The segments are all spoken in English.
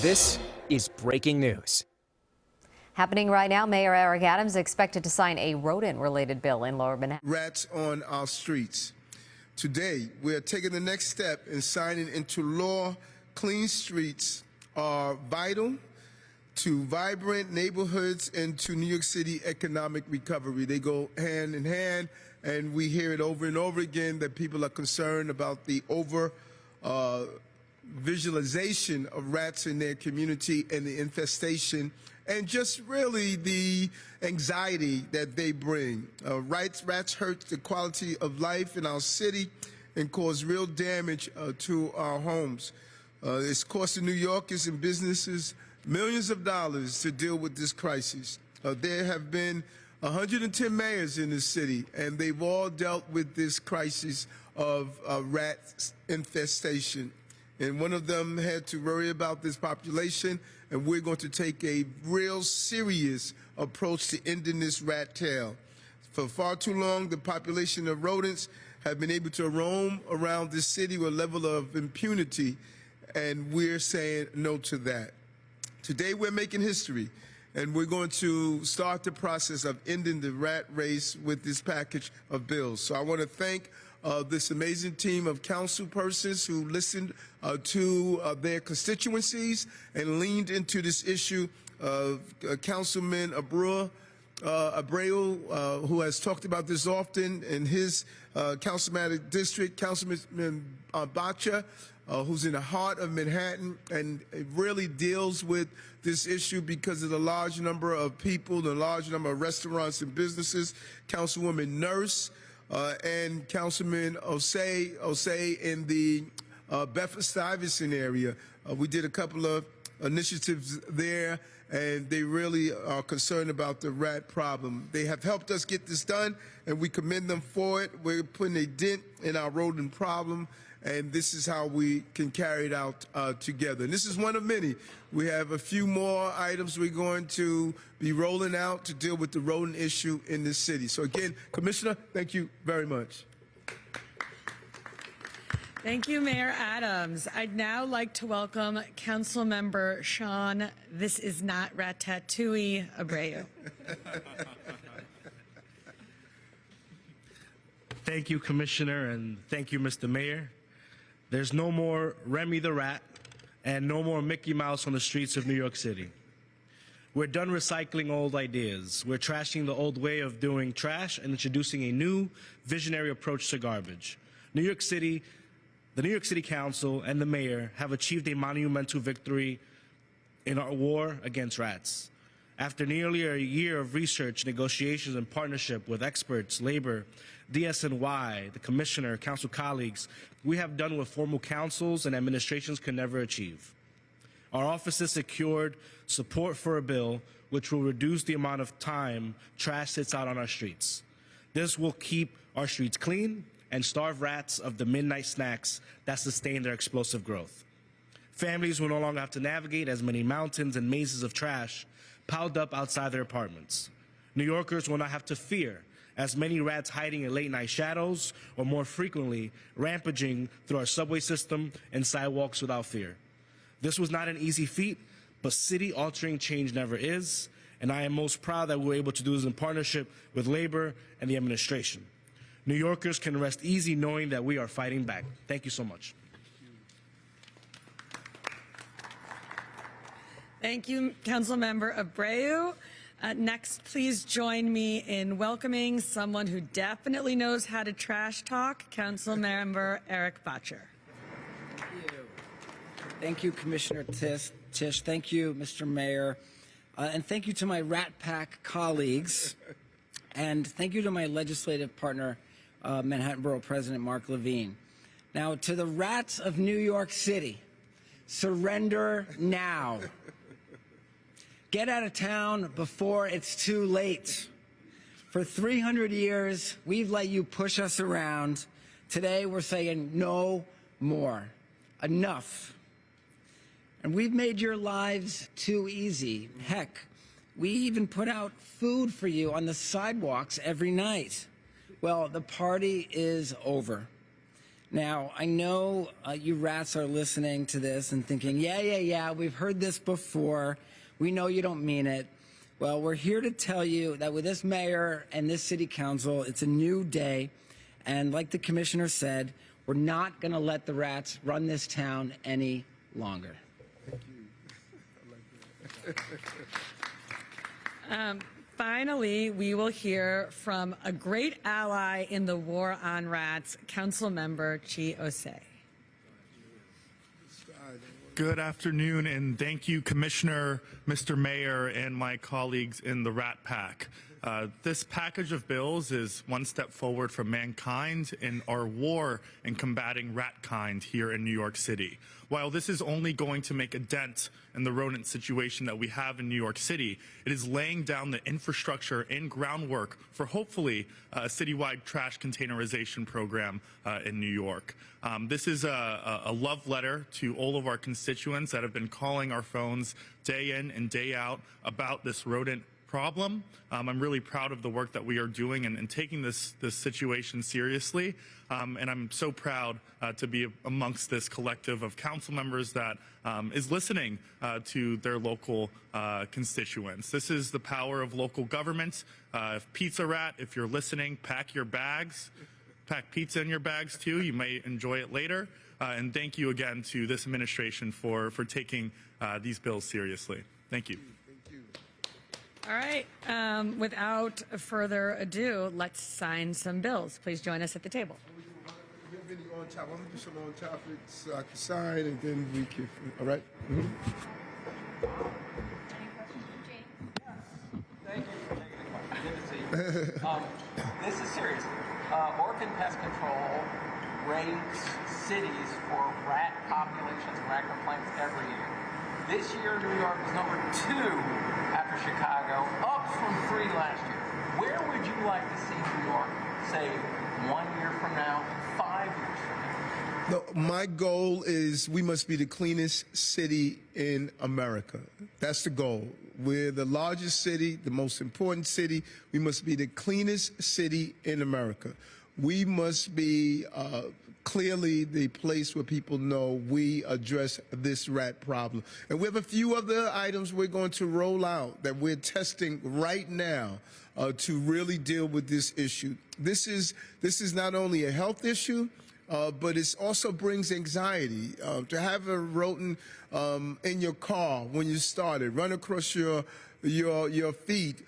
This is breaking news. Happening right now, Mayor Eric Adams expected to sign a rodent-related bill in Lower Manhattan. Rats on our streets. Today, we are taking the next step in signing into law. Clean streets are vital to vibrant neighborhoods and to New York City economic recovery. They go hand in hand, and we hear it over and over again that people are concerned about the visualization of rats in their community and the infestation and just really the anxiety that they bring. Rats hurt the quality of life in our city and cause real damage to our homes. It's costing New Yorkers and businesses millions of dollars to deal with this crisis. There have been 110 mayors in this city, and they've all dealt with this crisis of rat infestation. And one of them had to worry about this population, and we're going to take a real serious approach to ending this rat tail. For far too long, the population of rodents have been able to roam around this city with a level of impunity, and we're saying no to that. Today, we're making history, and we're going to start the process of ending the rat race with this package of bills. So I want to thank this amazing team of councilpersons who listened to their constituencies and leaned into this issue. Councilman Abreu, who has talked about this often in his councilmanic district, Councilman Bacha, who's in the heart of Manhattan, and it really deals with this issue because of the large number of people, the large number of restaurants and businesses. Councilwoman Nurse, and Councilman Osei in the Bedford-Stuyvesant area. We did a couple of initiatives there, and they really are concerned about the rat problem. They have helped us get this done, and we commend them for it. We're putting a dent in our rodent problem, and this is how we can carry it out together. And this is one of many. We have a few more items we're going to be rolling out to deal with the rodent issue in this city. So again, Commissioner, thank you very much. Thank you, Mayor Adams. I'd now like to welcome Councilmember Sean, this is not Ratatouille, Abreu. Thank you, Commissioner, and thank you, Mr. Mayor. There's no more Remy the Rat and no more Mickey Mouse on the streets of New York City. We're done recycling old ideas. We're trashing the old way of doing trash and introducing a new visionary approach to garbage. The New York City Council and the mayor have achieved a monumental victory in our war against rats. After nearly a year of research, negotiations, and partnership with experts, labor, DSNY, the commissioner, council colleagues, we have done what formal councils and administrations can never achieve. Our offices secured support for a bill which will reduce the amount of time trash sits out on our streets. This will keep our streets clean and starve rats of the midnight snacks that sustain their explosive growth. Families will no longer have to navigate as many mountains and mazes of trash piled up outside their apartments. New Yorkers will not have to fear as many rats hiding in late-night shadows or more frequently rampaging through our subway system and sidewalks without fear. This was not an easy feat, but city-altering change never is, and I am most proud that we were able to do this in partnership with labor and the administration. New Yorkers can rest easy knowing that we are fighting back. Thank you so much. Thank you, Councilmember Abreu. Next, please join me in welcoming someone who definitely knows how to trash talk, Councilmember Eric Bottcher. Thank you, Commissioner Tisch. Thank you, Mr. Mayor. And thank you to my Rat Pack colleagues. And thank you to my legislative partner, Manhattan Borough President Mark Levine. Now, to the rats of New York City, surrender now. Get out of town before it's too late. For 300 years, we've let you push us around. Today, we're saying no more. Enough. And we've made your lives too easy. Heck, we even put out food for you on the sidewalks every night. Well, the party is over. Now, I know you rats are listening to this and thinking, yeah, we've heard this before. We know you don't mean it. Well, we're here to tell you that with this mayor and this city council, it's a new day. And like the commissioner said, we're not going to let the rats run this town any longer. Thank you. Finally, we will hear from a great ally in the war on rats, Councilmember Chi Osei. Good afternoon, and thank you, Commissioner, Mr. Mayor, and my colleagues in the Rat Pack. This package of bills is one step forward for mankind in our war in combating ratkind here in New York City. While this is only going to make a dent in the rodent situation that we have in New York City, it is laying down the infrastructure and groundwork for hopefully a citywide trash containerization program in New York. This is a love letter to all of our constituents that have been calling our phones day in and day out about this rodent problem. I'm really proud of the work that we are doing and taking this situation seriously. And I'm so proud to be amongst this collective of council members that is listening to their local constituents. This is the power of local government. Pizza Rat, if you're listening, pack your bags. Pack pizza in your bags too. You may enjoy it later. And thank you again to this administration for taking these bills seriously. Thank you. All right. Without further ado, let's sign some bills. Please join us at the table. Do you have any on top? I'm going to do some on topics so I can sign, and then we can. All right? Mm-hmm. Thank you for taking the question. Good to see you. This is serious. Orkin Pest Control rates cities for rat populations and rat complaints every year. This year, New York was number 2 after Chicago, up from 3 last year. Where would you like to see New York, say, 1 year from now, 5 years from now? No, my goal is we must be the cleanest city in America. That's the goal. We're the largest city, the most important city. We must be the cleanest city in America. We must be clearly the place where people know we address this rat problem. And we have a few other items we're going to roll out that we're testing right now to really deal with this issue. This is not only a health issue, but it also brings anxiety. To have a rodent in your car when you started, run across your feet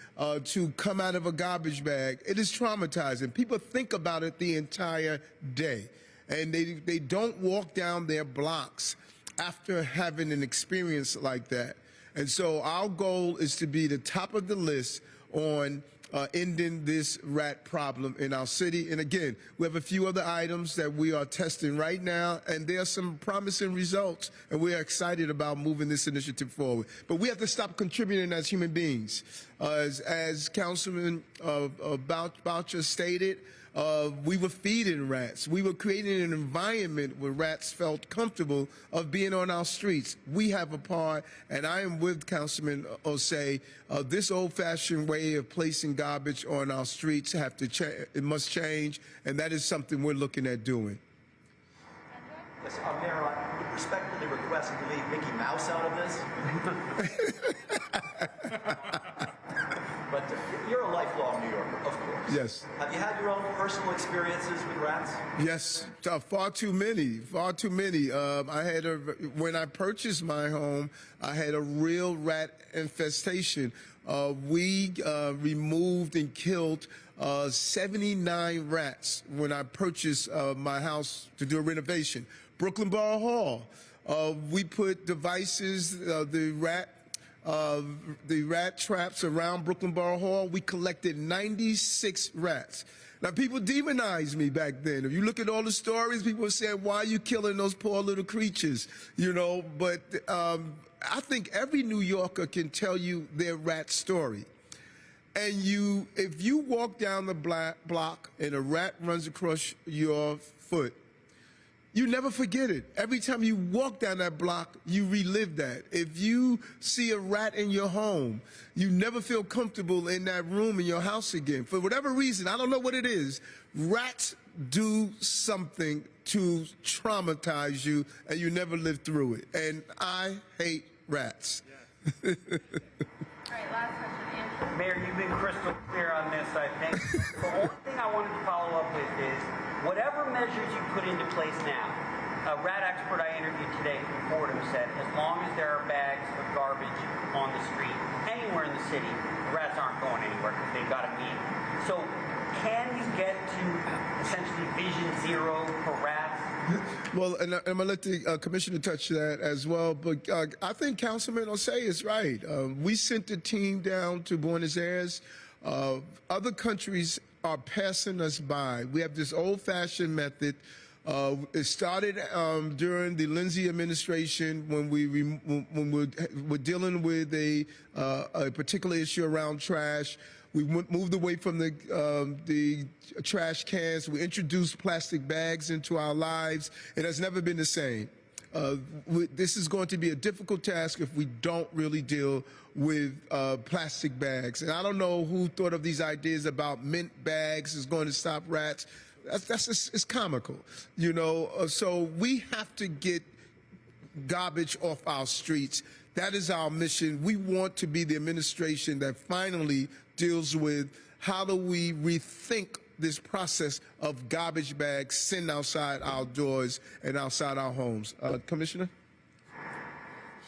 to come out of a garbage bag, it is traumatizing. People think about it the entire day, and they don't walk down their blocks after having an experience like that. And so our goal is to be the top of the list on ending this rat problem in our city. And again, we have a few other items that we are testing right now, and there are some promising results, and we're excited about moving this initiative forward. But we have to stop contributing as human beings. As Councilman Boucher stated, we were feeding rats. We were creating an environment where rats felt comfortable of being on our streets. We have a part, and I am with Councilman Osei. This old-fashioned way of placing garbage on our streets it must change, and that is something we're looking at doing. Yes, Mayor, I would respectfully request you leave Mickey Mouse out of this. But you're a lifelong New Yorker, of course. Yes. Have you had your own personal experiences with rats? Yes, far too many, far too many. When I purchased my home, I had a real rat infestation. We removed and killed 79 rats when I purchased my house to do a renovation. Brooklyn Borough Hall, we put devices, the rat traps around Brooklyn Borough Hall. We collected 96 rats. Now, people demonized me back then. If you look at all the stories, people were saying, why are you killing those poor little creatures? You know, but I think every New Yorker can tell you their rat story. And if you walk down the block and a rat runs across your foot, you never forget it. Every time you walk down that block, you relive that. If you see a rat in your home, you never feel comfortable in that room in your house again. For whatever reason, I don't know what it is, rats do something to traumatize you and you never live through it. And I hate rats. All right, last question, Andrew. Mayor, you've been crystal clear on this, I think. The only thing I wanted to follow up with is whatever measures you put into place now. A rat expert I interviewed today from Fordham said as long as there are bags of garbage on the street anywhere in the city, the rats aren't going anywhere because they've got to be. So can you get to essentially vision zero for rats? Well, and I'm going to let the commissioner touch that as well. But I think Councilman Osei is right. We sent the team down to Buenos Aires. Other countries are passing us by. We have this old-fashioned method. It started during the Lindsay administration when we're dealing with a particular issue around trash. We moved away from the trash cans. We introduced plastic bags into our lives. It has never been the same. This is going to be a difficult task if we don't really deal with plastic bags. And I don't know who thought of these ideas about mint bags is going to stop rats. It's comical, you know. So we have to get garbage off our streets. That is our mission. We want to be the administration that finally deals with how do we rethink this process of garbage bags sent outside our doors and outside our homes. Commissioner?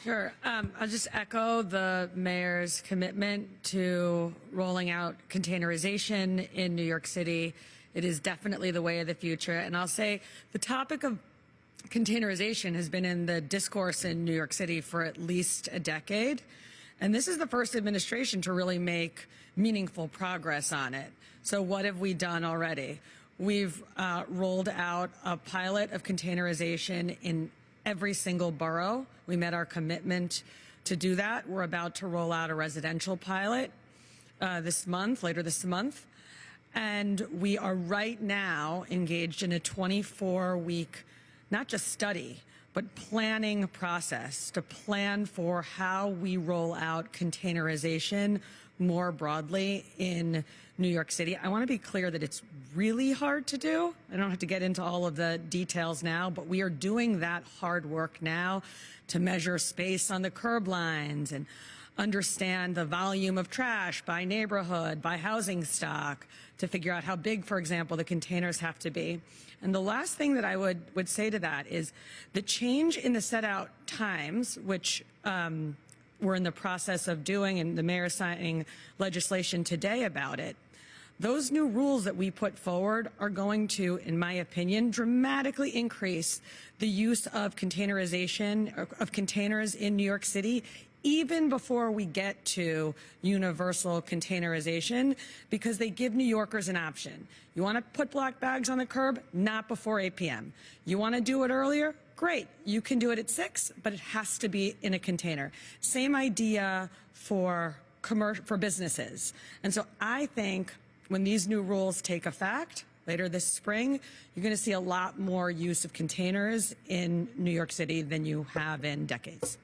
Sure. I'll just echo the mayor's commitment to rolling out containerization in New York City. It is definitely the way of the future. And I'll say the topic of containerization has been in the discourse in New York City for at least a decade. And this is the first administration to really make meaningful progress on it. So what have we done already? We've rolled out a pilot of containerization in every single borough. We met our commitment to do that. We're about to roll out a residential pilot later this month. And we are right now engaged in a 24-week, not just study, but planning process to plan for how we roll out containerization more broadly in New York City. I want to be clear that it's really hard to do. I don't have to get into all of the details now, but we are doing that hard work now to measure space on the curb lines and understand the volume of trash by neighborhood, by housing stock, to figure out how big, for example, the containers have to be. And the last thing that I would say to that is the change in the set out times, which we're in the process of doing, and the mayor signing legislation today about it. Those new rules that we put forward are going to, in my opinion, dramatically increase the use of containerization, of containers in New York City, even before we get to universal containerization, because they give New Yorkers an option. You want to put black bags on the curb? Not before 8 p.m. You want to do it earlier? Great. You can do it at 6, but it has to be in a container. Same idea for businesses. And so I think when these new rules take effect later this spring, you're going to see a lot more use of containers in New York City than you have in decades.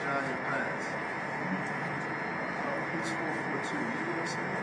Giant rats. It's 442. You know what I'm saying?